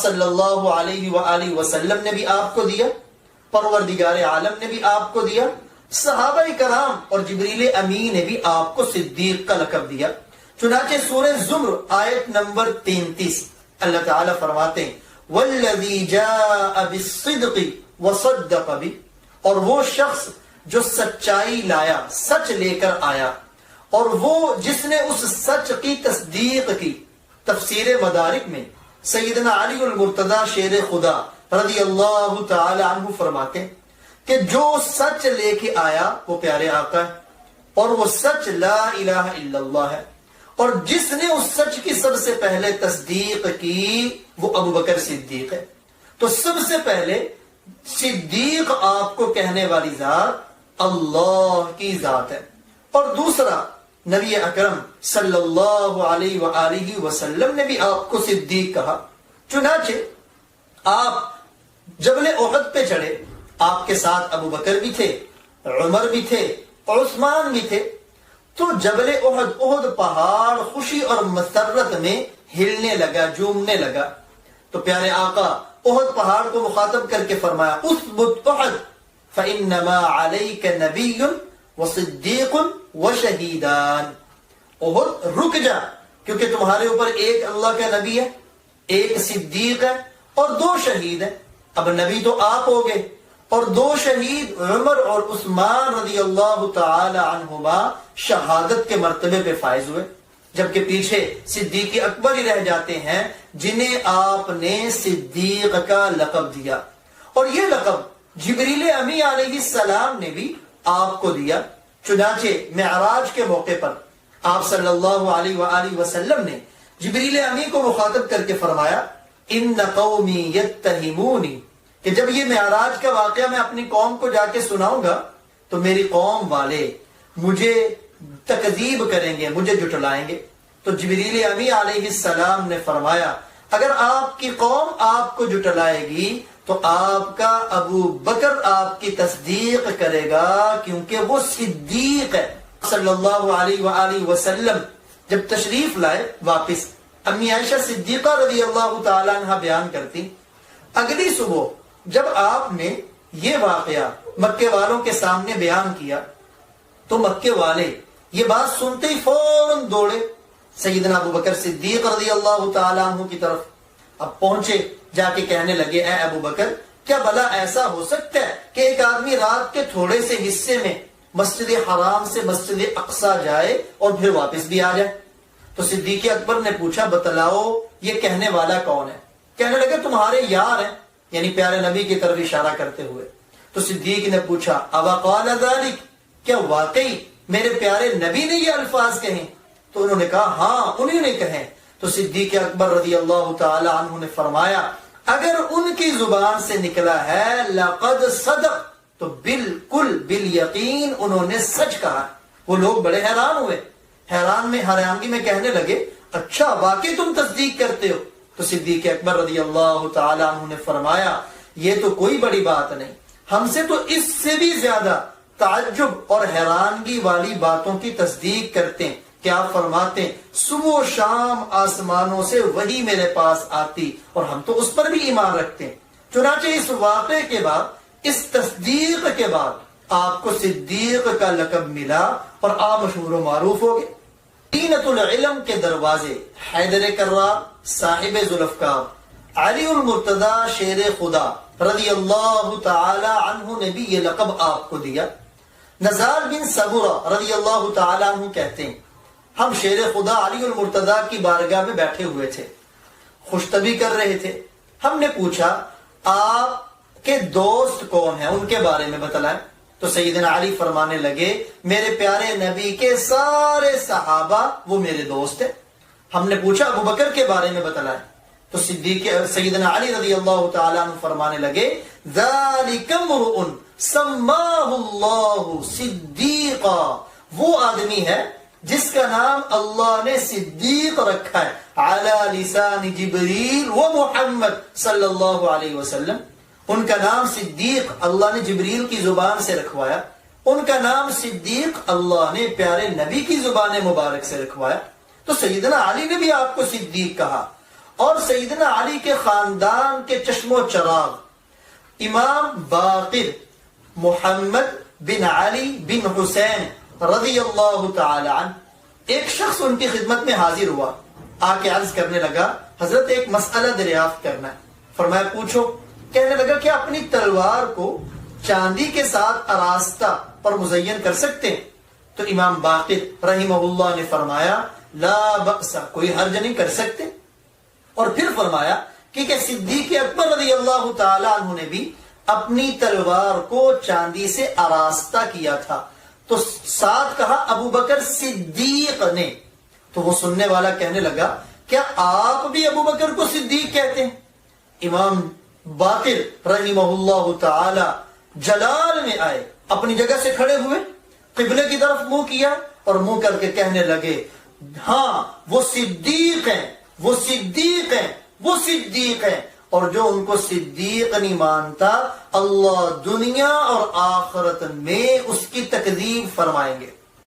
صلی اللہ علیہ وآلہ وسلم نے بھی آپ کو دیا، پروردگار عالم نے بھی آپ کو دیا، صحابہ کرام اور جبریل امین نے بھی آپ کو صدیق کا لقب دیا۔ چنانچہ سورہ زمر آیت نمبر 33 اللہ تعالیٰ فرماتے ہیں وَالَّذِي جَاءَ بِالصِّدْقِ وَصَدَّقَ بِهِ، اور وہ شخص جو سچائی لایا، سچ لے کر آیا، اور وہ جس نے اس سچ کی تصدیق کی۔ تفسیر مدارک میں سیدنا علی المرتضی شیر خدا رضی اللہ تعالی عنہ فرماتے ہیں کہ جو سچ لے کے آیا وہ پیارے آقا ہے، اور وہ سچ لا الہ الا اللہ ہے، اور جس نے اس سچ کی سب سے پہلے تصدیق کی وہ ابو بکر صدیق ہے۔ تو سب سے پہلے صدیق آپ کو کہنے والی ذات اللہ کی ذات ہے، اور دوسرا نبی اکرم صلی اللہ علیہ وآلہ وسلم نے بھی آپ کو صدیق کہا۔ چنانچہ آپ جبل احد پہ چڑھے، آپ کے ساتھ ابو بکر بھی تھے، عمر بھی تھے، اور عثمان بھی تھے، تو جبل احد پہاڑ خوشی اور مسرت میں ہلنے لگا، جھومنے لگا۔ تو پیارے آقا احد پہاڑ کو مخاطب کر کے فرمایا اثبت احد فانما علیک نبی وصدیق وشہیدان، احد رک جا کیونکہ تمہارے اوپر ایک اللہ کا نبی ہے، ایک صدیق ہے، اور 2 شہید ہیں۔ اب نبی تو آپ ہو گئے، اور 2 شہید عمر اور عثمان رضی اللہ تعالی عنہما شہادت کے مرتبے پہ فائز ہوئے، جبکہ پیچھے صدیق اکبر ہی رہ جاتے ہیں جنہیں آپ نے صدیق کا لقب دیا۔ اور یہ لقب جبریل امی علیہ السلام نے بھی آپ کو دیا۔ چنانچہ معراج کے موقع پر آپ صلی اللہ علیہ وآلہ وسلم نے جبریل امی کو مخاطب کر کے فرمایا ان قومی یتہمونی، کہ جب یہ معراج کا واقعہ میں اپنی قوم کو جا کے سناؤں گا تو میری قوم والے مجھے تکذیب کریں گے، مجھے جھٹلائیں گے۔ تو جبریل امی علیہ السلام نے فرمایا اگر آپ کی قوم آپ کو جھٹلائے گی تو آپ کا ابو بکر آپ کی تصدیق کرے گا، کیونکہ وہ صدیق ہے۔ صلی اللہ علیہ وآلہ وسلم جب تشریف لائے واپس، امی عائشہ صدیقہ رضی اللہ تعالیٰ عنہ بیان کرتی اگلی صبح جب آپ نے یہ واقعہ مکے والوں کے سامنے بیان کیا تو مکے والے یہ بات سنتے ہی فوراً دوڑے سیدنا ابو بکر صدیق رضی اللہ تعالیٰ عنہ کی طرف۔ اب پہنچے، جا کے کہنے لگے اے ابو بکر کیا بھلا ایسا ہو سکتا ہے کہ ایک آدمی رات کے تھوڑے سے حصے میں مسجد حرام سے مسجد اقصی جائے اور پھر واپس بھی آ جائے؟ تو صدیق اکبر نے پوچھا بتلاؤ یہ کہنے والا کون ہے؟ کہنے لگے تمہارے یار ہیں، یعنی پیارے نبی کی طرف اشارہ کرتے ہوئے۔ تو صدیق نے پوچھا اوا قال ذلک، کیا واقعی میرے پیارے نبی نے یہ الفاظ کہیں؟ تو انہوں نے کہا ہاں انہوں نے کہیں۔ تو صدیق اکبر رضی اللہ تعالی عنہ نے فرمایا اگر ان کی زبان سے نکلا ہے لقد صدق، تو بالکل بالیقین انہوں نے سچ کہا۔ وہ لوگ بڑے حیران ہوئے، حیرانگی میں کہنے لگے اچھا واقعی تم تصدیق کرتے ہو؟ تو صدیق اکبر رضی اللہ تعالی عنہ نے فرمایا یہ تو کوئی بڑی بات نہیں، ہم سے تو اس سے بھی زیادہ تعجب اور حیرانگی والی باتوں کی تصدیق کرتے ہیں کہ آپ فرماتے ہیں صبح و شام آسمانوں سے وہی میرے پاس آتی اور ہم تو اس پر بھی ایمان رکھتے ہیں۔ چنانچہ اس واقعے کے بعد، اس تصدیق کے بعد آپ کو صدیق کا لقب ملا اور آپ مشہور و معروف ہو گئے۔ مدینۃ العلم کے دروازے حیدر کرار صاحب ذوالفقار علی المرتضی شیر خدا رضی اللہ تعالی عنہ نے بھی یہ لقب آپ کو دیا۔ نزار بن سبرہ رضی اللہ تعالی عنہ کہتے ہیں ہم شیر خدا علی المرتضی کی بارگاہ میں بیٹھے ہوئے تھے، خوشطبی کر رہے تھے۔ ہم نے پوچھا آپ کے دوست کون ہیں، ان کے بارے میں بتلائیں۔ تو سیدنا علی فرمانے لگے میرے پیارے نبی کے سارے صحابہ وہ میرے دوست ہیں۔ ہم نے پوچھا ابو بکر کے بارے میں بتلائیں۔ تو سیدنا علی رضی اللہ تعالیٰ عنہ فرمانے لگے ذالک امرؤ سماہ اللہ صدیقا، وہ آدمی ہے جس کا نام اللہ نے صدیق رکھا ہے، علی لسان جبریل و محمد صلی اللہ علیہ وسلم۔ ان کا نام صدیق اللہ نے جبریل کی زبان سے رکھوایا، ان کا نام صدیق اللہ نے پیارے نبی کی زبان مبارک سے رکھوایا۔ تو سیدنا علی نے بھی آپ کو صدیق کہا، اور سیدنا علی کے خاندان کے چشم و چراغ امام باقر محمد بن علی بن حسین رضی اللہ تعالی عنہ، ایک شخص ان کی خدمت میں حاضر ہوا، آ کے عرض کرنے لگا حضرت ایک مسئلہ دریافت کرنا ہے۔ فرمایا پوچھو۔ کہنے لگا کہ اپنی تلوار کو چاندی کے ساتھ آراستہ پر مزین کر سکتے ہیں؟ تو امام باقر رحمہ اللہ نے فرمایا لا بأس، کوئی حرج نہیں، کر سکتے۔ اور پھر فرمایا کہ صدیق اکبر رضی اللہ تعالی عنہ نے بھی اپنی تلوار کو چاندی سے آراستہ کیا تھا، تو ساتھ کہا ابو بکر صدیق نے۔ تو وہ سننے والا کہنے لگا کیا آپ بھی ابو بکر کو صدیق کہتے ہیں؟ امام باقر رحمہ اللہ تعالی جلال میں آئے، اپنی جگہ سے کھڑے ہوئے، قبلے کی طرف منہ کیا اور منہ کر کے کہنے لگے ہاں وہ صدیق ہیں، وہ صدیق ہیں، وہ صدیق ہیں، اور جو ان کو صدیق نہیں مانتا اللہ دنیا اور آخرت میں اس کی تکذیب فرمائیں گے۔